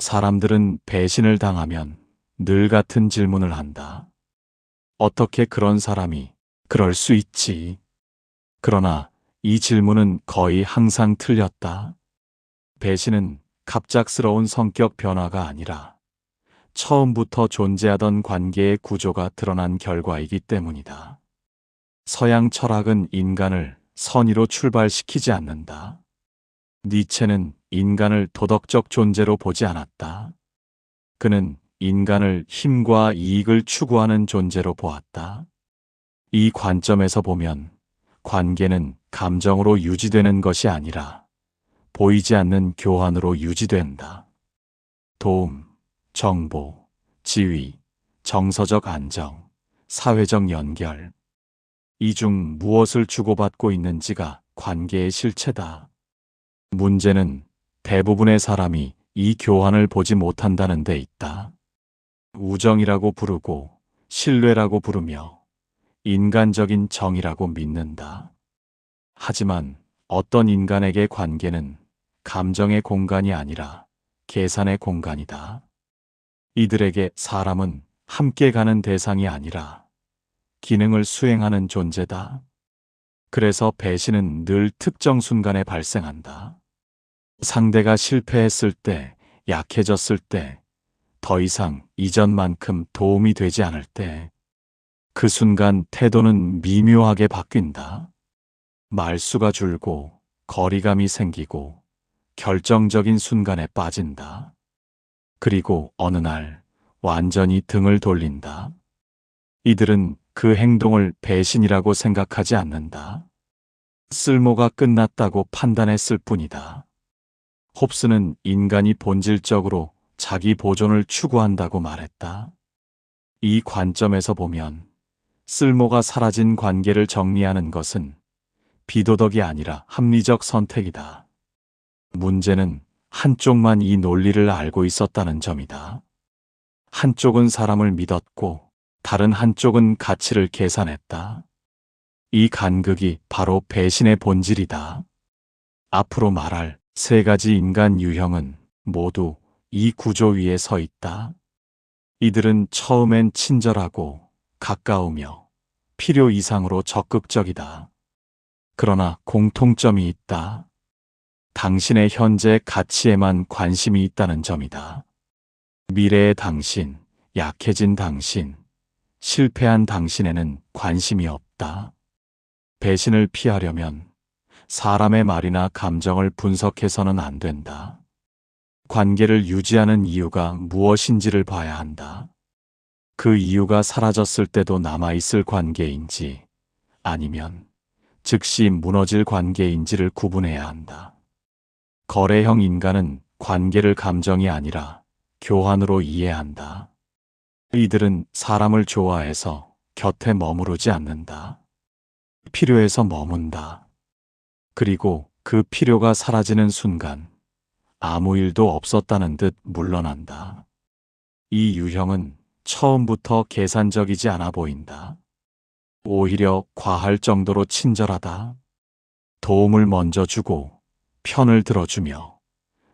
사람들은 배신을 당하면 늘 같은 질문을 한다. 어떻게 그런 사람이 그럴 수 있지? 그러나 이 질문은 거의 항상 틀렸다. 배신은 갑작스러운 성격 변화가 아니라 처음부터 존재하던 관계의 구조가 드러난 결과이기 때문이다. 서양 철학은 인간을 선의로 출발시키지 않는다. 니체는 인간을 도덕적 존재로 보지 않았다. 그는 인간을 힘과 이익을 추구하는 존재로 보았다. 이 관점에서 보면 관계는 감정으로 유지되는 것이 아니라 보이지 않는 교환으로 유지된다. 도움, 정보, 지위, 정서적 안정, 사회적 연결. 이 중 무엇을 주고받고 있는지가 관계의 실체다. 문제는 대부분의 사람이 이 교환을 보지 못한다는 데 있다. 우정이라고 부르고 신뢰라고 부르며 인간적인 정이라고 믿는다. 하지만 어떤 인간에게 관계는 감정의 공간이 아니라 계산의 공간이다. 이들에게 사람은 함께 가는 대상이 아니라 기능을 수행하는 존재다. 그래서 배신은 늘 특정 순간에 발생한다. 상대가 실패했을 때, 약해졌을 때, 더 이상 이전만큼 도움이 되지 않을 때, 그 순간 태도는 미묘하게 바뀐다. 말수가 줄고, 거리감이 생기고, 결정적인 순간에 빠진다. 그리고 어느 날 완전히 등을 돌린다. 이들은 그 행동을 배신이라고 생각하지 않는다. 쓸모가 끝났다고 판단했을 뿐이다. 홉스는 인간이 본질적으로 자기 보존을 추구한다고 말했다. 이 관점에서 보면 쓸모가 사라진 관계를 정리하는 것은 비도덕이 아니라 합리적 선택이다. 문제는 한쪽만 이 논리를 알고 있었다는 점이다. 한쪽은 사람을 믿었고 다른 한쪽은 가치를 계산했다. 이 간극이 바로 배신의 본질이다. 앞으로 말할 세 가지 인간 유형은 모두 이 구조 위에 서 있다. 이들은 처음엔 친절하고 가까우며 필요 이상으로 적극적이다. 그러나 공통점이 있다. 당신의 현재 가치에만 관심이 있다는 점이다. 미래의 당신, 약해진 당신, 실패한 당신에는 관심이 없다. 배신을 피하려면 사람의 말이나 감정을 분석해서는 안 된다. 관계를 유지하는 이유가 무엇인지를 봐야 한다. 그 이유가 사라졌을 때도 남아있을 관계인지 아니면 즉시 무너질 관계인지를 구분해야 한다. 거래형 인간은 관계를 감정이 아니라 교환으로 이해한다. 이들은 사람을 좋아해서 곁에 머무르지 않는다. 필요해서 머문다. 그리고 그 필요가 사라지는 순간 아무 일도 없었다는 듯 물러난다. 이 유형은 처음부터 계산적이지 않아 보인다. 오히려 과할 정도로 친절하다. 도움을 먼저 주고 편을 들어주며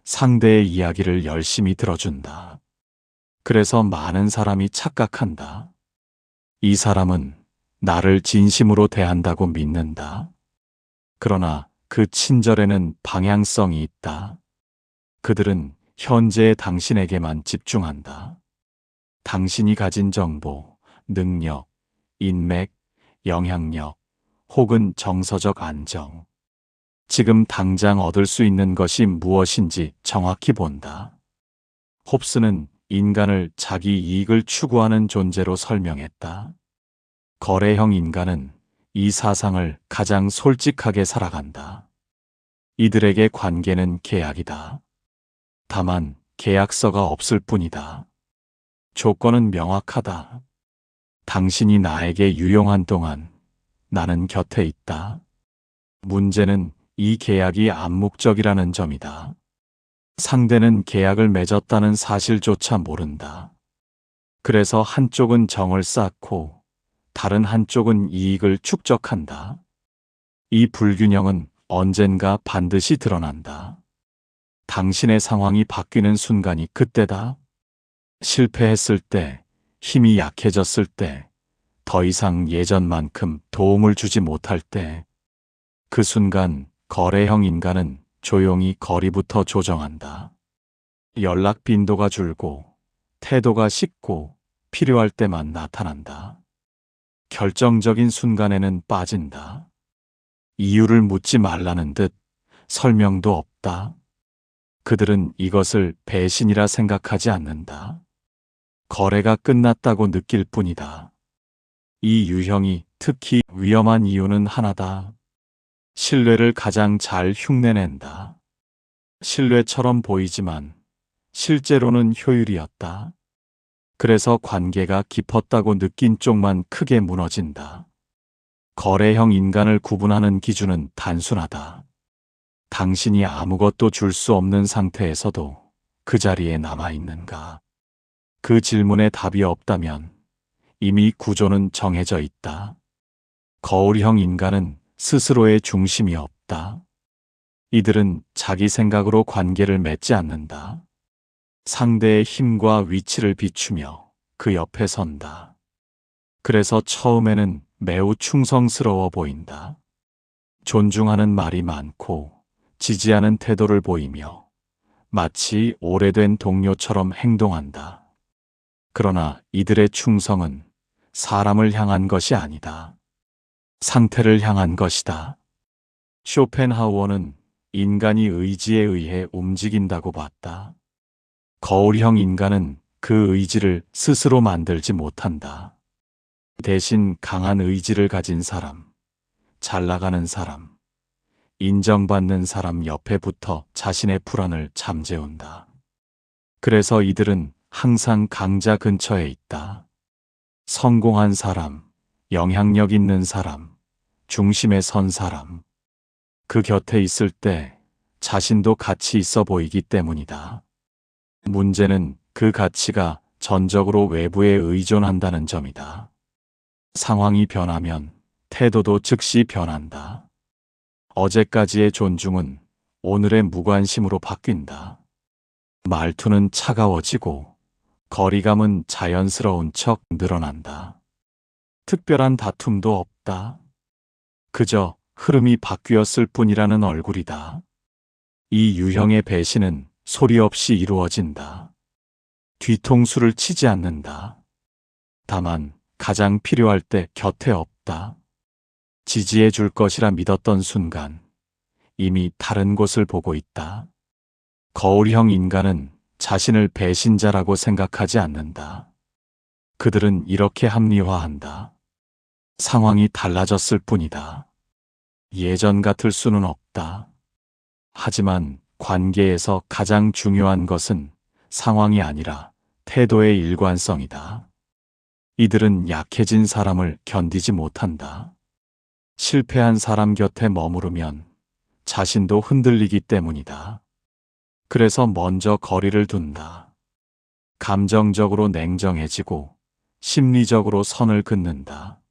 상대의 이야기를 열심히 들어준다. 그래서 많은 사람이 착각한다. 이 사람은 나를 진심으로 대한다고 믿는다. 그러나 그 친절에는 방향성이 있다. 그들은 현재의 당신에게만 집중한다. 당신이 가진 정보, 능력, 인맥, 영향력, 혹은 정서적 안정. 지금 당장 얻을 수 있는 것이 무엇인지 정확히 본다. 홉스는 인간을 자기 이익을 추구하는 존재로 설명했다. 거래형 인간은 이 사상을 가장 솔직하게 살아간다. 이들에게 관계는 계약이다. 다만 계약서가 없을 뿐이다. 조건은 명확하다. 당신이 나에게 유용한 동안 나는 곁에 있다. 문제는 이 계약이 암묵적이라는 점이다. 상대는 계약을 맺었다는 사실조차 모른다. 그래서 한쪽은 정을 쌓고 다른 한쪽은 이익을 축적한다. 이 불균형은 언젠가 반드시 드러난다. 당신의 상황이 바뀌는 순간이 그때다. 실패했을 때, 힘이 약해졌을 때, 더 이상 예전만큼 도움을 주지 못할 때, 그 순간 거래형 인간은 조용히 거리부터 조정한다. 연락 빈도가 줄고, 태도가 식고, 필요할 때만 나타난다. 결정적인 순간에는 빠진다. 이유를 묻지 말라는 듯 설명도 없다. 그들은 이것을 배신이라 생각하지 않는다. 거래가 끝났다고 느낄 뿐이다. 이 유형이 특히 위험한 이유는 하나다. 신뢰를 가장 잘 흉내낸다. 신뢰처럼 보이지만 실제로는 효율이었다. 그래서 관계가 깊었다고 느낀 쪽만 크게 무너진다. 거래형 인간을 구분하는 기준은 단순하다. 당신이 아무것도 줄 수 없는 상태에서도 그 자리에 남아있는가? 그 질문에 답이 없다면 이미 구조는 정해져 있다. 거울형 인간은 스스로의 중심이 없다. 이들은 자기 생각으로 관계를 맺지 않는다. 상대의 힘과 위치를 비추며 그 옆에 선다. 그래서 처음에는 매우 충성스러워 보인다. 존중하는 말이 많고 지지하는 태도를 보이며 마치 오래된 동료처럼 행동한다. 그러나 이들의 충성은 사람을 향한 것이 아니다. 상태를 향한 것이다. 쇼펜하우어는 인간이 의지에 의해 움직인다고 봤다. 거울형 인간은 그 의지를 스스로 만들지 못한다. 대신 강한 의지를 가진 사람, 잘 나가는 사람, 인정받는 사람 옆에 붙어 자신의 불안을 잠재운다. 그래서 이들은 항상 강자 근처에 있다. 성공한 사람, 영향력 있는 사람, 중심에 선 사람. 그 곁에 있을 때 자신도 같이 있어 보이기 때문이다. 문제는 그 가치가 전적으로 외부에 의존한다는 점이다. 상황이 변하면 태도도 즉시 변한다. 어제까지의 존중은 오늘의 무관심으로 바뀐다. 말투는 차가워지고 거리감은 자연스러운 척 늘어난다. 특별한 다툼도 없다. 그저 흐름이 바뀌었을 뿐이라는 얼굴이다. 이 유형의 배신은 소리 없이 이루어진다. 뒤통수를 치지 않는다. 다만 가장 필요할 때 곁에 없다. 지지해 줄 것이라 믿었던 순간 이미 다른 곳을 보고 있다. 거울형 인간은 자신을 배신자라고 생각하지 않는다. 그들은 이렇게 합리화한다. 상황이 달라졌을 뿐이다. 예전 같을 수는 없다. 하지만 관계에서 가장 중요한 것은 상황이 아니라 태도의 일관성이다. 이들은 약해진 사람을 견디지 못한다. 실패한 사람 곁에 머무르면 자신도 흔들리기 때문이다. 그래서 먼저 거리를 둔다. 감정적으로 냉정해지고 심리적으로 선을 긋는다.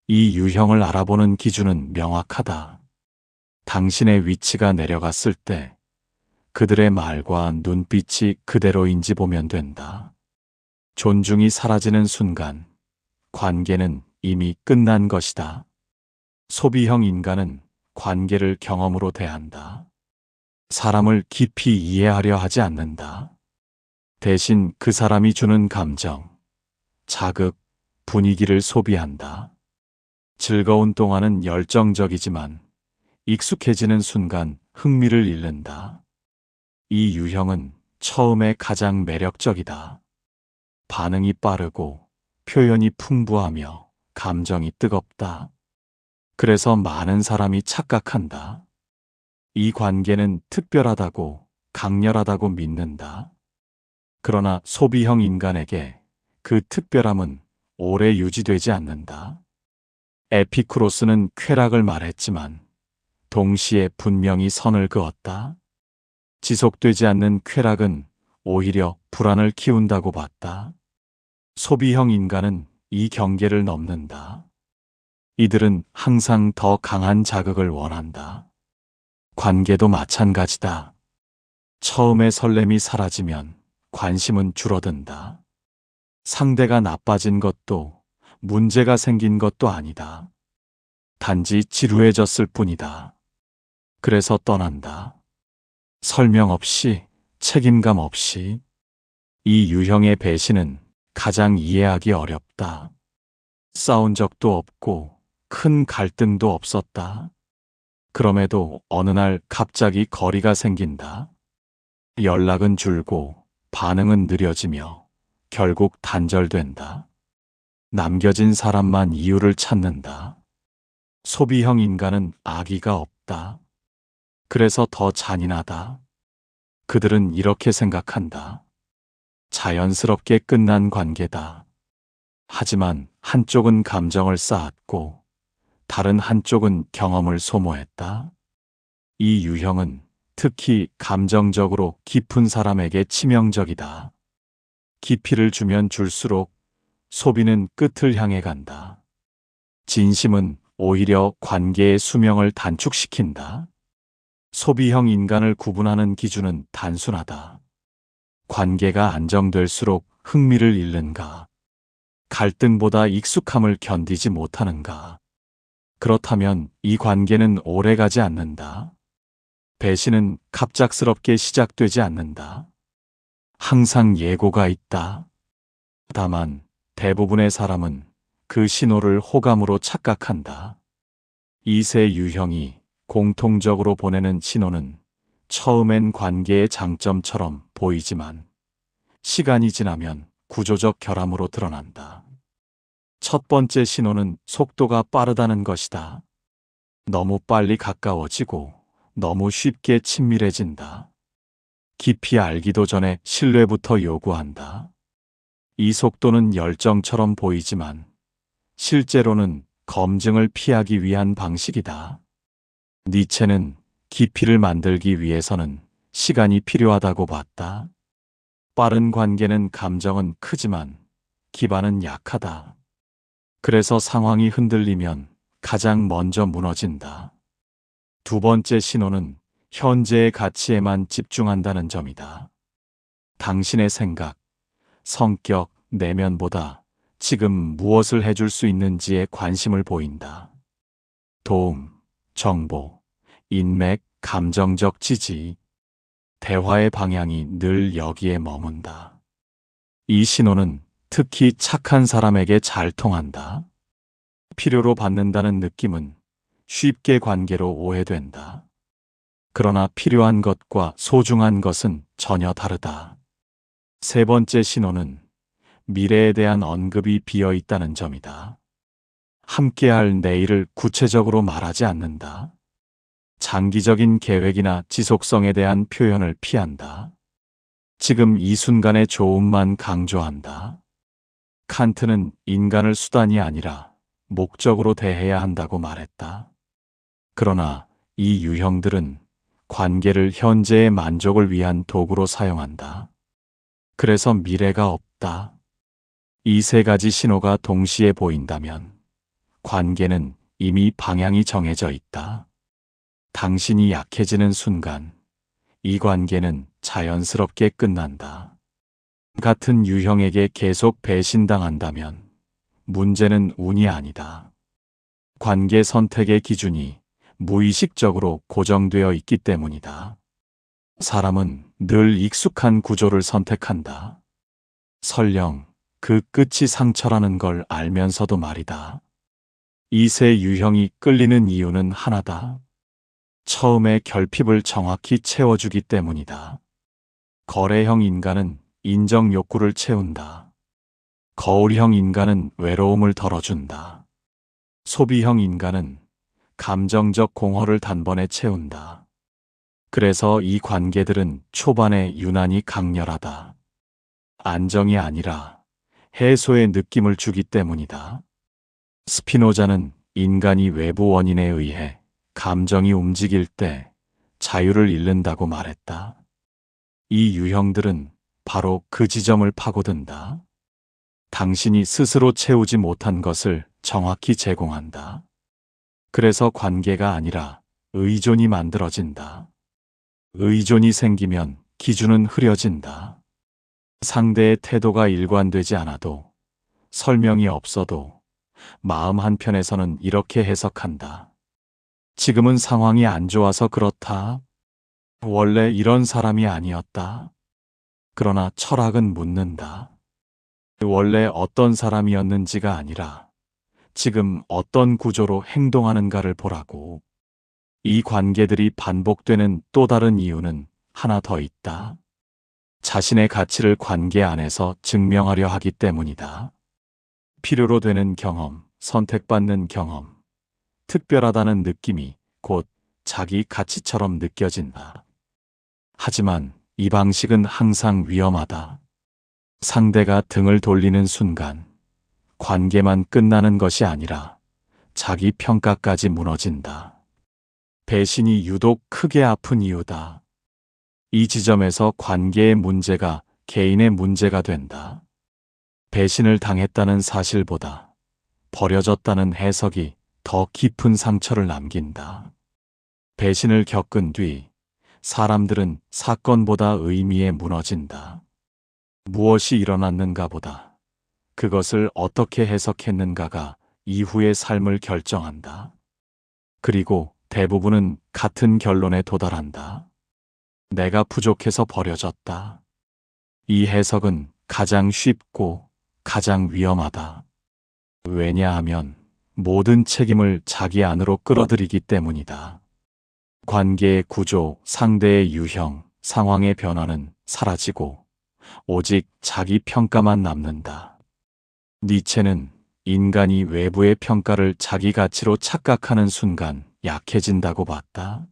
이 유형을 알아보는 기준은 명확하다. 당신의 위치가 내려갔을 때 그들의 말과 눈빛이 그대로인지 보면 된다. 존중이 사라지는 순간 관계는 이미 끝난 것이다. 소비형 인간은 관계를 경험으로 대한다. 사람을 깊이 이해하려 하지 않는다. 대신 그 사람이 주는 감정, 자극, 분위기를 소비한다. 즐거운 동안은 열정적이지만 익숙해지는 순간 흥미를 잃는다. 이 유형은 처음에 가장 매력적이다. 반응이 빠르고 표현이 풍부하며 감정이 뜨겁다. 그래서 많은 사람이 착각한다. 이 관계는 특별하다고, 강렬하다고 믿는다. 그러나 소비형 인간에게 그 특별함은 오래 유지되지 않는다. 에피쿠로스는 쾌락을 말했지만 동시에 분명히 선을 그었다. 지속되지 않는 쾌락은 오히려 불안을 키운다고 봤다. 소비형 인간은 이 경계를 넘는다. 이들은 항상 더 강한 자극을 원한다. 관계도 마찬가지다. 처음의 설렘이 사라지면 관심은 줄어든다. 상대가 나빠진 것도 문제가 생긴 것도 아니다. 단지 지루해졌을 뿐이다. 그래서 떠난다. 설명 없이, 책임감 없이. 이 유형의 배신은 가장 이해하기 어렵다. 싸운 적도 없고 큰 갈등도 없었다. 그럼에도 어느 날 갑자기 거리가 생긴다. 연락은 줄고 반응은 느려지며 결국 단절된다. 남겨진 사람만 이유를 찾는다. 소비형 인간은 악의가 없다. 그래서 더 잔인하다. 그들은 이렇게 생각한다. 자연스럽게 끝난 관계다. 하지만 한쪽은 감정을 쌓았고 다른 한쪽은 경험을 소모했다. 이 유형은 특히 감정적으로 깊은 사람에게 치명적이다. 깊이를 주면 줄수록 소비는 끝을 향해 간다. 진심은 오히려 관계의 수명을 단축시킨다. 소비형 인간을 구분하는 기준은 단순하다. 관계가 안정될수록 흥미를 잃는가? 갈등보다 익숙함을 견디지 못하는가? 그렇다면 이 관계는 오래가지 않는다. 배신은 갑작스럽게 시작되지 않는다. 항상 예고가 있다. 다만 대부분의 사람은 그 신호를 호감으로 착각한다. 이 세 유형이 공통적으로 보내는 신호는 처음엔 관계의 장점처럼 보이지만 시간이 지나면 구조적 결함으로 드러난다. 첫 번째 신호는 속도가 빠르다는 것이다. 너무 빨리 가까워지고 너무 쉽게 친밀해진다. 깊이 알기도 전에 신뢰부터 요구한다. 이 속도는 열정처럼 보이지만 실제로는 검증을 피하기 위한 방식이다. 니체는 깊이를 만들기 위해서는 시간이 필요하다고 봤다. 빠른 관계는 감정은 크지만 기반은 약하다. 그래서 상황이 흔들리면 가장 먼저 무너진다. 두 번째 신호는 현재의 가치에만 집중한다는 점이다. 당신의 생각, 성격, 내면보다 지금 무엇을 해줄 수 있는지에 관심을 보인다. 도움, 정보, 인맥, 감정적 지지, 대화의 방향이 늘 여기에 머문다. 이 신호는 특히 착한 사람에게 잘 통한다. 필요로 받는다는 느낌은 쉽게 관계로 오해된다. 그러나 필요한 것과 소중한 것은 전혀 다르다. 세 번째 신호는 미래에 대한 언급이 비어 있다는 점이다. 함께할 내일을 구체적으로 말하지 않는다. 장기적인 계획이나 지속성에 대한 표현을 피한다. 지금 이 순간의 좋음만 강조한다. 칸트는 인간을 수단이 아니라 목적으로 대해야 한다고 말했다. 그러나 이 유형들은 관계를 현재의 만족을 위한 도구로 사용한다. 그래서 미래가 없다. 이 세 가지 신호가 동시에 보인다면 관계는 이미 방향이 정해져 있다. 당신이 약해지는 순간 이 관계는 자연스럽게 끝난다. 같은 유형에게 계속 배신당한다면 문제는 운이 아니다. 관계 선택의 기준이 무의식적으로 고정되어 있기 때문이다. 사람은 늘 익숙한 구조를 선택한다. 설령 그 끝이 상처라는 걸 알면서도 말이다. 이 세 유형이 끌리는 이유는 하나다. 처음에 결핍을 정확히 채워주기 때문이다. 거래형 인간은 인정 욕구를 채운다. 거울형 인간은 외로움을 덜어준다. 소비형 인간은 감정적 공허를 단번에 채운다. 그래서 이 관계들은 초반에 유난히 강렬하다. 안정이 아니라 해소의 느낌을 주기 때문이다. 스피노자는 인간이 외부 원인에 의해 감정이 움직일 때 자유를 잃는다고 말했다. 이 유형들은 바로 그 지점을 파고든다. 당신이 스스로 채우지 못한 것을 정확히 제공한다. 그래서 관계가 아니라 의존이 만들어진다. 의존이 생기면 기준은 흐려진다. 상대의 태도가 일관되지 않아도, 설명이 없어도 마음 한편에서는 이렇게 해석한다. 지금은 상황이 안 좋아서 그렇다. 원래 이런 사람이 아니었다. 그러나 철학은 묻는다. 원래 어떤 사람이었는지가 아니라 지금 어떤 구조로 행동하는가를 보라고. 이 관계들이 반복되는 또 다른 이유는 하나 더 있다. 자신의 가치를 관계 안에서 증명하려 하기 때문이다. 필요로 되는 경험, 선택받는 경험, 특별하다는 느낌이 곧 자기 가치처럼 느껴진다. 하지만 이 방식은 항상 위험하다. 상대가 등을 돌리는 순간 관계만 끝나는 것이 아니라 자기 평가까지 무너진다. 배신이 유독 크게 아픈 이유다. 이 지점에서 관계의 문제가 개인의 문제가 된다. 배신을 당했다는 사실보다 버려졌다는 해석이 더 깊은 상처를 남긴다. 배신을 겪은 뒤 사람들은 사건보다 의미에 무너진다. 무엇이 일어났는가 보다 그것을 어떻게 해석했는가가 이후의 삶을 결정한다. 그리고 대부분은 같은 결론에 도달한다. 내가 부족해서 버려졌다. 이 해석은 가장 쉽고 가장 위험하다. 왜냐하면 모든 책임을 자기 안으로 끌어들이기 때문이다. 관계의 구조, 상대의 유형, 상황의 변화는 사라지고 오직 자기 평가만 남는다. 니체는 인간이 외부의 평가를 자기 가치로 착각하는 순간 약해진다고 봤다.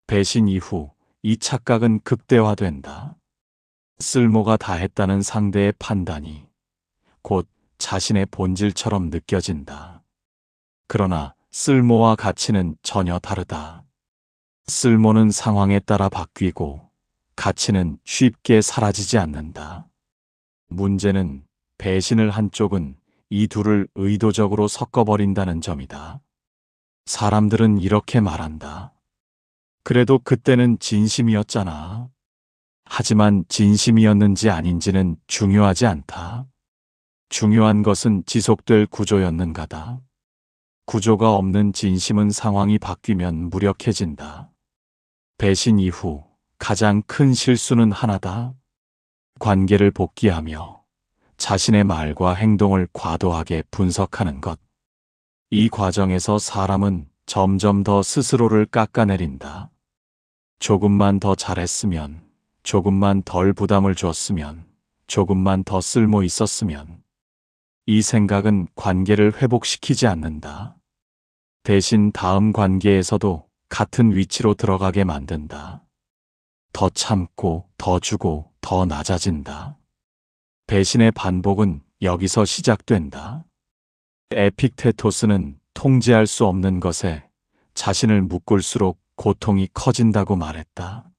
배신 이후 이 착각은 극대화된다. 쓸모가 다했다는 상대의 판단이 곧 자신의 본질처럼 느껴진다. 그러나 쓸모와 가치는 전혀 다르다. 쓸모는 상황에 따라 바뀌고 가치는 쉽게 사라지지 않는다. 문제는 배신을 한 쪽은 이 둘을 의도적으로 섞어버린다는 점이다. 사람들은 이렇게 말한다. 그래도 그때는 진심이었잖아. 하지만 진심이었는지 아닌지는 중요하지 않다. 중요한 것은 지속될 구조였는가다. 구조가 없는 진심은 상황이 바뀌면 무력해진다. 배신 이후 가장 큰 실수는 하나다. 관계를 복귀하며 자신의 말과 행동을 과도하게 분석하는 것. 이 과정에서 사람은 점점 더 스스로를 깎아내린다. 조금만 더 잘했으면, 조금만 덜 부담을 줬으면, 조금만 더 쓸모 있었으면. 이 생각은 관계를 회복시키지 않는다. 대신 다음 관계에서도 같은 위치로 들어가게 만든다. 더 참고, 더 주고, 더 낮아진다. 배신의 반복은 여기서 시작된다. 에픽테토스는 통제할 수 없는 것에 자신을 묶을수록 고통이 커진다고 말했다.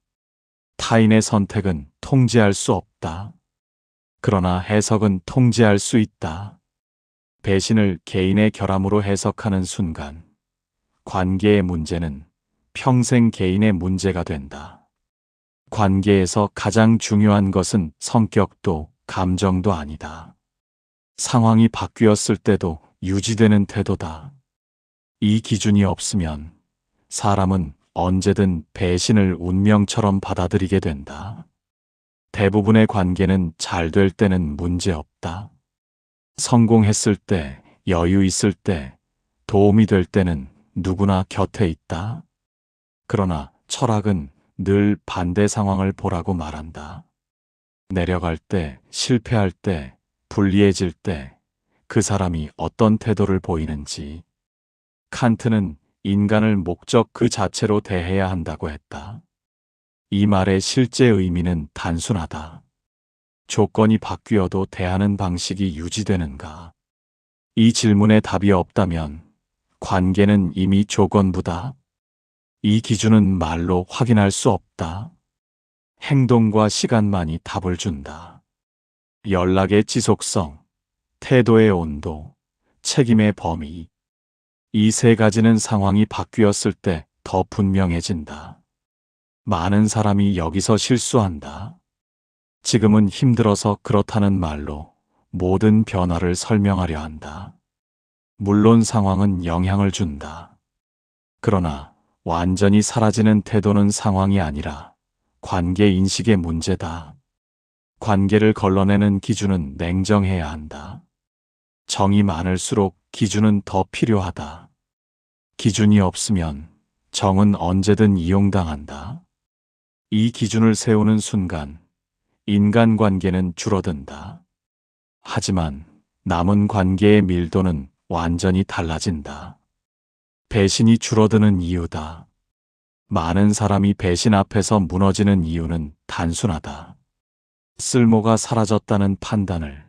타인의 선택은 통제할 수 없다. 그러나 해석은 통제할 수 있다. 배신을 개인의 결함으로 해석하는 순간 관계의 문제는 평생 개인의 문제가 된다. 관계에서 가장 중요한 것은 성격도 감정도 아니다. 상황이 바뀌었을 때도 유지되는 태도다. 이 기준이 없으면 사람은 언제든 배신을 운명처럼 받아들이게 된다. 대부분의 관계는 잘 될 때는 문제없다. 성공했을 때, 여유 있을 때, 도움이 될 때는 누구나 곁에 있다. 그러나 철학은 늘 반대 상황을 보라고 말한다. 내려갈 때, 실패할 때, 불리해질 때 그 사람이 어떤 태도를 보이는지. 칸트는 인간을 목적 그 자체로 대해야 한다고 했다. 이 말의 실제 의미는 단순하다. 조건이 바뀌어도 대하는 방식이 유지되는가? 이 질문에 답이 없다면 관계는 이미 조건부다. 이 기준은 말로 확인할 수 없다. 행동과 시간만이 답을 준다. 연락의 지속성, 태도의 온도, 책임의 범위. 이 세 가지는 상황이 바뀌었을 때 더 분명해진다. 많은 사람이 여기서 실수한다. 지금은 힘들어서 그렇다는 말로 모든 변화를 설명하려 한다. 물론 상황은 영향을 준다. 그러나 완전히 사라지는 태도는 상황이 아니라 관계 인식의 문제다. 관계를 걸러내는 기준은 냉정해야 한다. 정이 많을수록 기준은 더 필요하다. 기준이 없으면 정은 언제든 이용당한다. 이 기준을 세우는 순간 인간관계는 줄어든다. 하지만 남은 관계의 밀도는 완전히 달라진다. 배신이 줄어드는 이유다. 많은 사람이 배신 앞에서 무너지는 이유는 단순하다. 쓸모가 사라졌다는 판단을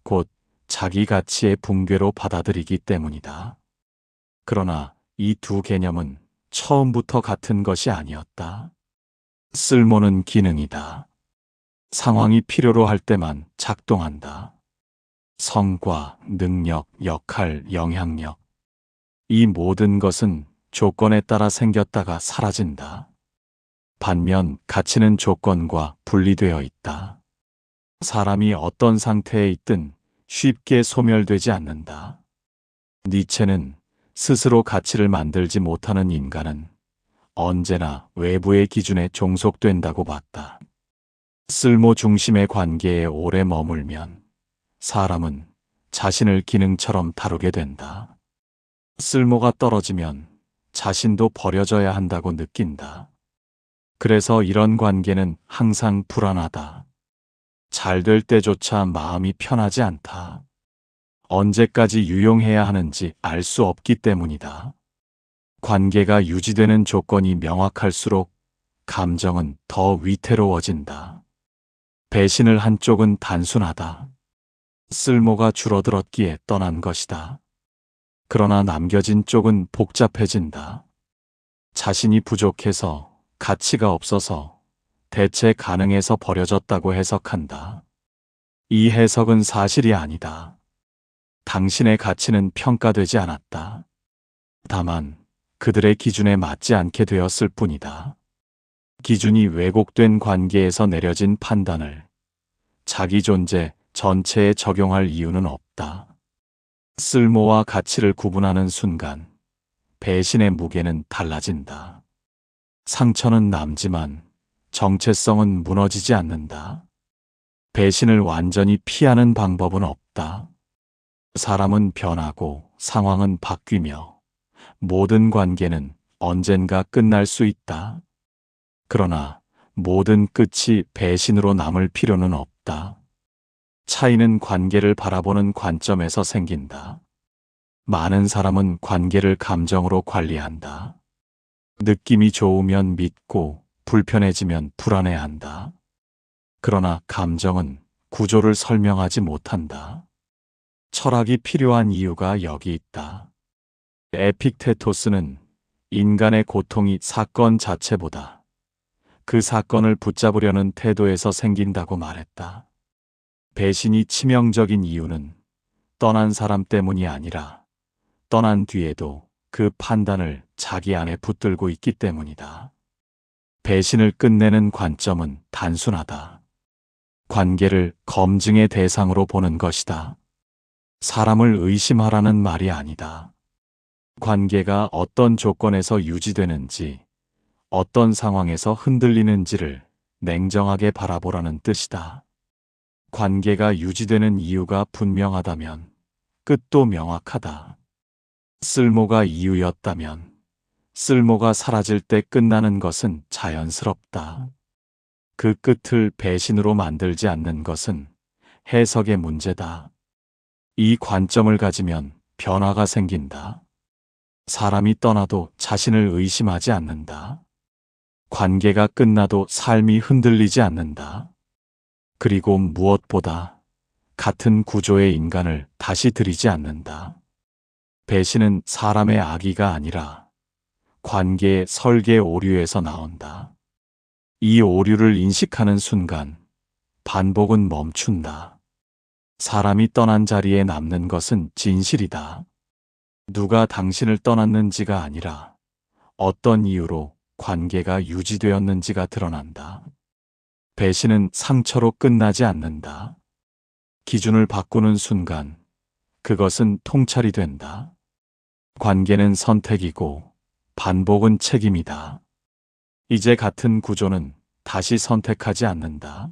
곧 자기 가치의 붕괴로 받아들이기 때문이다. 그러나 이 두 개념은 처음부터 같은 것이 아니었다. 쓸모는 기능이다. 상황이 필요로 할 때만 작동한다. 성과, 능력, 역할, 영향력. 이 모든 것은 조건에 따라 생겼다가 사라진다. 반면 가치는 조건과 분리되어 있다. 사람이 어떤 상태에 있든 쉽게 소멸되지 않는다. 니체는 스스로 가치를 만들지 못하는 인간은 언제나 외부의 기준에 종속된다고 봤다. 쓸모 중심의 관계에 오래 머물면 사람은 자신을 기능처럼 다루게 된다. 쓸모가 떨어지면 자신도 버려져야 한다고 느낀다. 그래서 이런 관계는 항상 불안하다. 잘 될 때조차 마음이 편하지 않다. 언제까지 유용해야 하는지 알 수 없기 때문이다. 관계가 유지되는 조건이 명확할수록 감정은 더 위태로워진다. 배신을 한 쪽은 단순하다. 쓸모가 줄어들었기에 떠난 것이다. 그러나 남겨진 쪽은 복잡해진다. 자신이 부족해서, 가치가 없어서, 대체 가능해서 버려졌다고 해석한다. 이 해석은 사실이 아니다. 당신의 가치는 평가되지 않았다. 다만 그들의 기준에 맞지 않게 되었을 뿐이다. 기준이 왜곡된 관계에서 내려진 판단을 자기 존재 전체에 적용할 이유는 없다. 쓸모와 가치를 구분하는 순간 배신의 무게는 달라진다. 상처는 남지만 정체성은 무너지지 않는다. 배신을 완전히 피하는 방법은 없다. 사람은 변하고 상황은 바뀌며 모든 관계는 언젠가 끝날 수 있다. 그러나 모든 끝이 배신으로 남을 필요는 없다. 차이는 관계를 바라보는 관점에서 생긴다. 많은 사람은 관계를 감정으로 관리한다. 느낌이 좋으면 믿고 불편해지면 불안해한다. 그러나 감정은 구조를 설명하지 못한다. 철학이 필요한 이유가 여기 있다. 에픽테토스는 인간의 고통이 사건 자체보다 그 사건을 붙잡으려는 태도에서 생긴다고 말했다. 배신이 치명적인 이유는 떠난 사람 때문이 아니라 떠난 뒤에도 그 판단을 자기 안에 붙들고 있기 때문이다. 배신을 끝내는 관점은 단순하다. 관계를 검증의 대상으로 보는 것이다. 사람을 의심하라는 말이 아니다. 관계가 어떤 조건에서 유지되는지, 어떤 상황에서 흔들리는지를 냉정하게 바라보라는 뜻이다. 관계가 유지되는 이유가 분명하다면 끝도 명확하다. 쓸모가 이유였다면 쓸모가 사라질 때 끝나는 것은 자연스럽다. 그 끝을 배신으로 만들지 않는 것은 해석의 문제다. 이 관점을 가지면 변화가 생긴다. 사람이 떠나도 자신을 의심하지 않는다. 관계가 끝나도 삶이 흔들리지 않는다. 그리고 무엇보다 같은 구조의 인간을 다시 들이지 않는다. 배신은 사람의 악의가 아니라 관계의 설계 오류에서 나온다. 이 오류를 인식하는 순간 반복은 멈춘다. 사람이 떠난 자리에 남는 것은 진실이다. 누가 당신을 떠났는지가 아니라 어떤 이유로 관계가 유지되었는지가 드러난다. 배신은 상처로 끝나지 않는다. 기준을 바꾸는 순간 그것은 통찰이 된다. 관계는 선택이고 반복은 책임이다. 이제 같은 구조는 다시 선택하지 않는다.